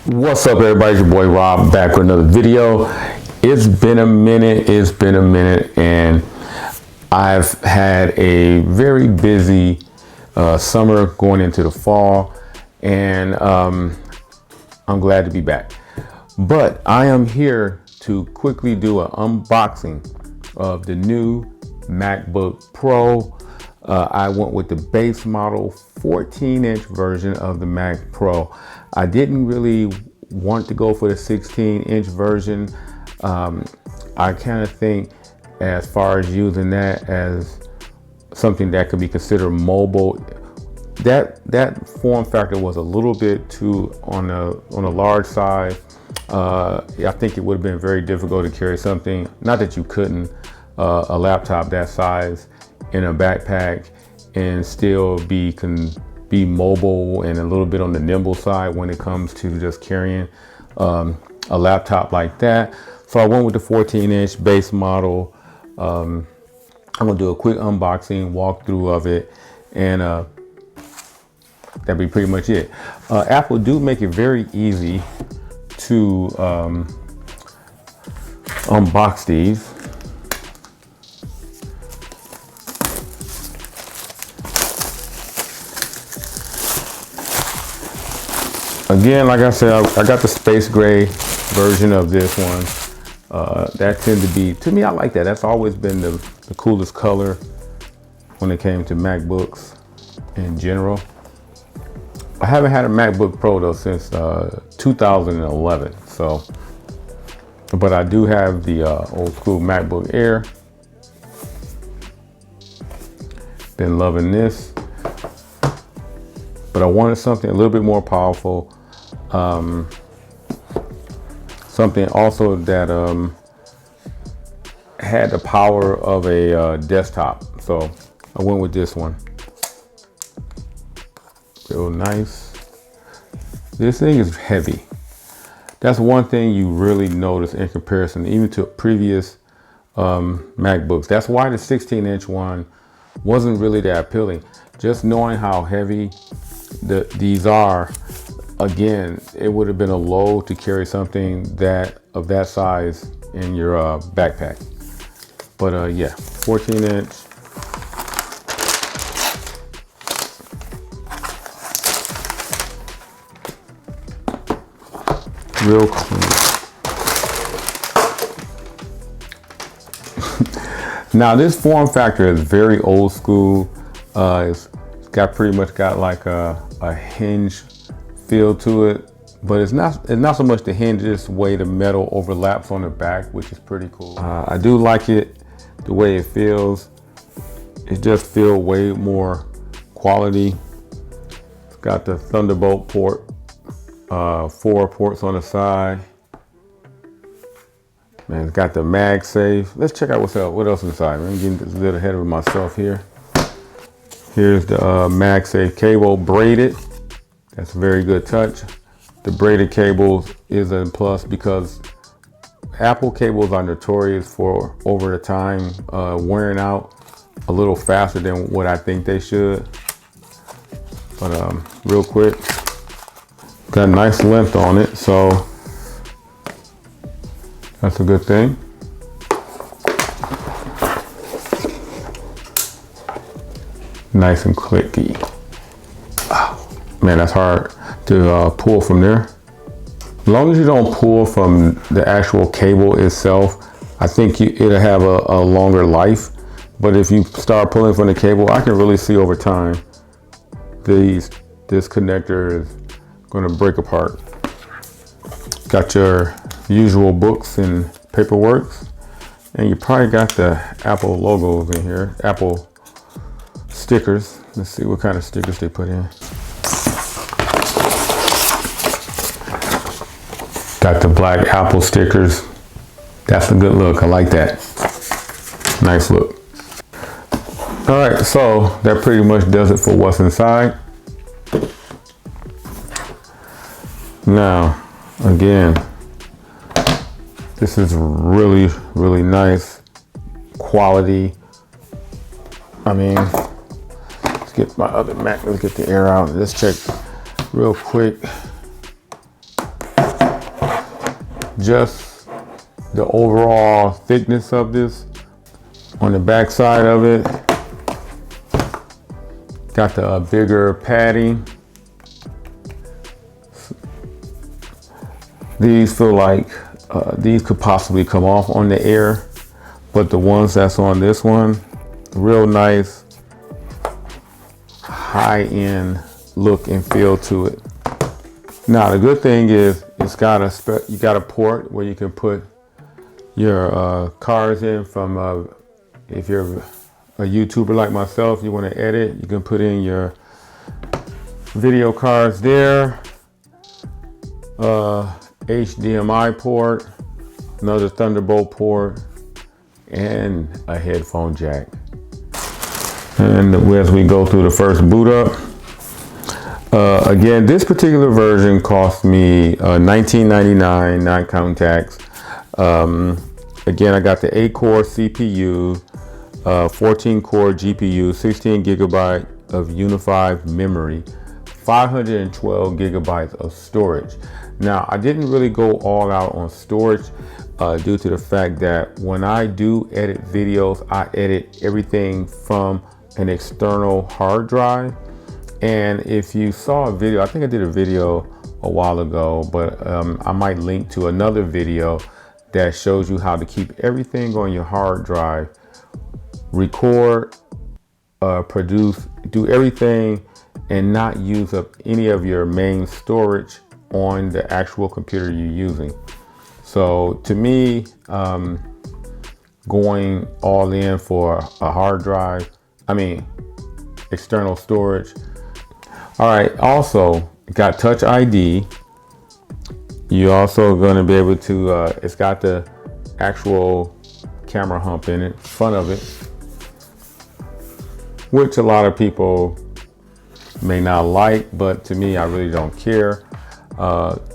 What's up, everybody? It's your boy Rob back with another video. It's been a minute, and I've had a very busy summer going into the fall, and I'm glad to be back. But I am here to quickly do an unboxing of the new MacBook Pro. I went with the base model 14-inch version of the Mac Pro. I didn't really want to go for the 16-inch version. I kind of think as far as using that as something that could be considered mobile, that form factor was a little bit too on a large side. I think it would have been very difficult to carry something, not that you couldn't, a laptop that size in a backpack and still be mobile and a little bit on the nimble side when it comes to just carrying a laptop like that. So I went with the 14-inch base model. I'm gonna do a quick unboxing walkthrough of it, and that'd be pretty much it. Apple do make it very easy to unbox these. Again, like I said, I got the space gray version of this one. That tend to be, to me, I like that. That's always been the coolest color when it came to MacBooks in general. I haven't had a MacBook Pro though since 2011. So, but I do have the old school MacBook Air. Been loving this, but I wanted something a little bit more powerful. Something also that had the power of a desktop, so I went with this one. Real nice. This thing is heavy. That's one thing you really notice in comparison even to previous MacBooks. That's why the 16-inch one wasn't really that appealing. Just knowing how heavy these are, again, it would have been a load to carry something of that size in your backpack. But yeah, 14-inch. Real clean. Now this form factor is very old school. It's pretty much got like a hinge feel to it, but it's not so much the hinge, just the way the metal overlaps on the back, which is pretty cool. I do like it the way it feels. It just feels way more quality. It's got the Thunderbolt port, 4 ports on the side. Man, it's got the MagSafe. Let's check out what else inside. I'm getting a little ahead of myself here. Here's the MagSafe cable, braided. That's a very good touch. The braided cables is a plus because Apple cables are notorious for over the time wearing out a little faster than what I think they should. But real quick, got a nice length on it, so that's a good thing. Nice and clicky. Man, that's hard to pull from there. As long as you don't pull from the actual cable itself, I think it'll have a longer life. But if you start pulling from the cable, I can really see over time this connector is going to break apart. Got your usual books and paperwork, and you probably got the Apple logos in here, Apple stickers. Let's see what kind of stickers they put in. Got the black Apple stickers. That's a good look. I like that. Nice look. All right, so that pretty much does it for what's inside. Now, again, this is really, really nice quality. I mean, let's get my other Mac. Let's get the air out. Let's check real quick. just the overall thickness of this. On the back side of it, got the bigger padding. These feel like these could possibly come off on the air, but the ones that's on this one, real nice high-end look and feel to it. Now the good thing is it's got you got a port where you can put your cards in from if you're a YouTuber like myself, you want to edit, you can put in your video cards there. HDMI port, another Thunderbolt port, and a headphone jack. And as we go through the first boot up, again, this particular version cost me $19.99, not counting tax. Again, I got the 8-core CPU, 14-core GPU, 16 gigabyte of unified memory, 512 gigabytes of storage. Now, I didn't really go all out on storage due to the fact that when I do edit videos, I edit everything from an external hard drive. And if you saw a video, I think I did a video a while ago, but I might link to another video that shows you how to keep everything on your hard drive, record, produce, do everything, and not use up any of your main storage on the actual computer you're using. So to me, going all in for a hard drive, external storage. All right, also got Touch ID. You also going to be able to, it's got the actual camera hump in it, front of it, which a lot of people may not like, but to me, I really don't care.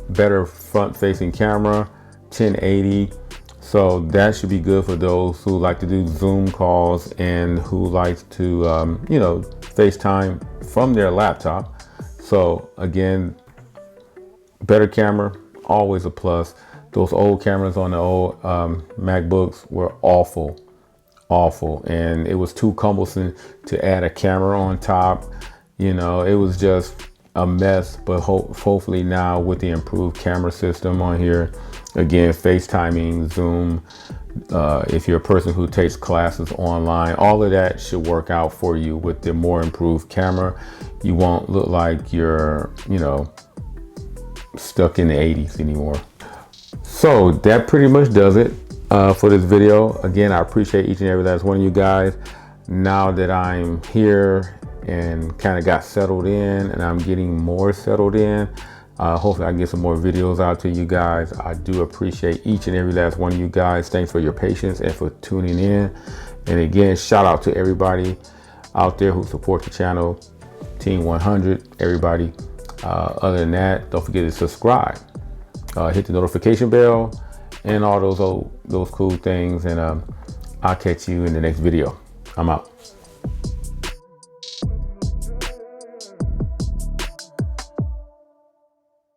Better front facing camera, 1080. So that should be good for those who like to do Zoom calls and who likes to, FaceTime from their laptop. So again, better camera, always a plus. Those old cameras on the old MacBooks were awful, and it was too cumbersome to add a camera on top. It was just a mess. But hopefully now with the improved camera system on here, again, FaceTiming, Zoom, if you're a person who takes classes online, all of that should work out for you with the more improved camera. You won't look like you're, stuck in the 80s anymore. So that pretty much does it for this video. Again, I appreciate each and every last one of you guys. Now that I'm here and kind of got settled in, and I'm getting more settled in, hopefully I can get some more videos out to you guys. I do appreciate each and every last one of you guys. Thanks for your patience and for tuning in. And again, shout out to everybody out there who support the channel, Team 100, everybody. Other than that, don't forget to subscribe, hit the notification bell, and all those cool things. And I'll catch you in the next video. I'm out.